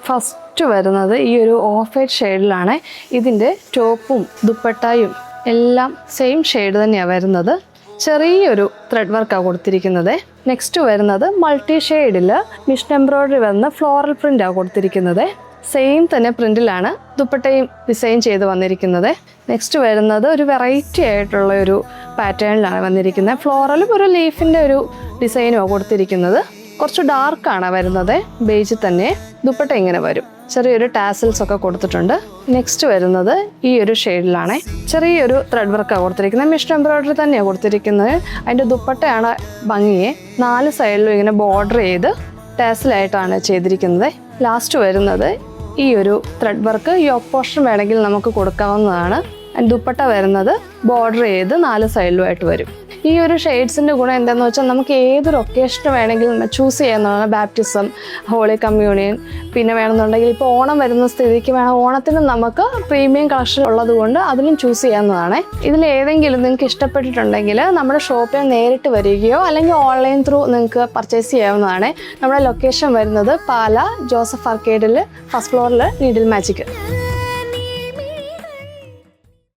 First വരുന്നത് ഈ ഒരു ഓഫ് വൈറ്റ് ഷെയ്ഡിലാണ്. ഇതിൻ്റെ ടോപ്പും ദുപ്പട്ടായും എല്ലാം സെയിം ഷെയ്ഡ് തന്നെയാണ് വരുന്നത്. ചെറിയൊരു ത്രെഡ് വർക്കാണ് കൊടുത്തിരിക്കുന്നത്. നെക്സ്റ്റ് വരുന്നത് മൾട്ടി ഷെയ്ഡിൽ മിഷൻ എംബ്രോയ്ഡറി വരുന്ന ഫ്ലോറൽ പ്രിൻ്റാണ് കൊടുത്തിരിക്കുന്നത്. സെയിം തന്നെ പ്രിൻറ്റിലാണ് ദുപ്പട്ടയും ഡിസൈൻ ചെയ്ത് വന്നിരിക്കുന്നത്. നെക്സ്റ്റ് വരുന്നത് ഒരു വെറൈറ്റി ആയിട്ടുള്ള ഒരു പാറ്റേണിലാണ് വന്നിരിക്കുന്നത്. ഫ്ലോറലും ഒരു ലീഫിൻ്റെ ഒരു ഡിസൈനുമാണ് കൊടുത്തിരിക്കുന്നത്. കുറച്ച് ഡാർക്കാണ് വരുന്നത്. ബേജിൽ തന്നെ ദുപ്പട്ട ഇങ്ങനെ വരും. ചെറിയൊരു ടാസൽസ് ഒക്കെ കൊടുത്തിട്ടുണ്ട്. നെക്സ്റ്റ് വരുന്നത് ഈ ഒരു ഷെയ്ഡിലാണ്. ചെറിയൊരു ത്രെഡ് വർക്കാണ് കൊടുത്തിരിക്കുന്നത്. മിഷൻ എംബ്രോയ്ഡറി തന്നെയാണ് കൊടുത്തിരിക്കുന്നത്. അതിൻ്റെ ദുപ്പട്ടയാണ് ഭംഗിയെ 4 സൈഡിലും ഇങ്ങനെ ബോർഡർ ചെയ്ത് ടാസലായിട്ടാണ് ചെയ്തിരിക്കുന്നത്. ലാസ്റ്റ് വരുന്നത് ഈ ഒരു ത്രെഡ് വർക്ക് യോക്ക് പോർഷൻ വേണമെങ്കിൽ നമുക്ക് കൊടുക്കാവുന്നതാണ്. ദുപ്പട്ട വരുന്നത് ബോർഡർ ചെയ്ത് 4 സൈഡിലുമായിട്ട് വരും. ഈ ഒരു ഷെയ്ഡ്സിൻ്റെ ഗുണം എന്താണെന്ന് വെച്ചാൽ നമുക്ക് ഏതൊരു ഒക്കേഷന് വേണമെങ്കിലും ചൂസ് ചെയ്യാവുന്നതാണ്. ബാപ്റ്റിസം, ഹോളി കമ്മ്യൂണിയൻ, പിന്നെ വേണമെന്നുണ്ടെങ്കിൽ ഇപ്പോൾ ഓണം വരുന്ന സ്ഥിതിക്ക് വേണം, ഓണത്തിന് നമുക്ക് പ്രീമിയം കളക്ഷൻ ഉള്ളത് കൊണ്ട് അതിലും ചൂസ് ചെയ്യാവുന്നതാണ്. ഇതിലേതെങ്കിലും നിങ്ങൾക്ക് ഇഷ്ടപ്പെട്ടിട്ടുണ്ടെങ്കിൽ നമ്മുടെ ഷോപ്പിൽ നേരിട്ട് വരികയോ അല്ലെങ്കിൽ ഓൺലൈൻ ത്രൂ നിങ്ങൾക്ക് പർച്ചേസ് ചെയ്യാവുന്നതാണ്. നമ്മുടെ ലൊക്കേഷൻ വരുന്നത് പാല ജോസഫ് ആർക്കേഡിൽ ഫസ്റ്റ് ഫ്ലോറിൽ നീഡിൽ മാജിക്.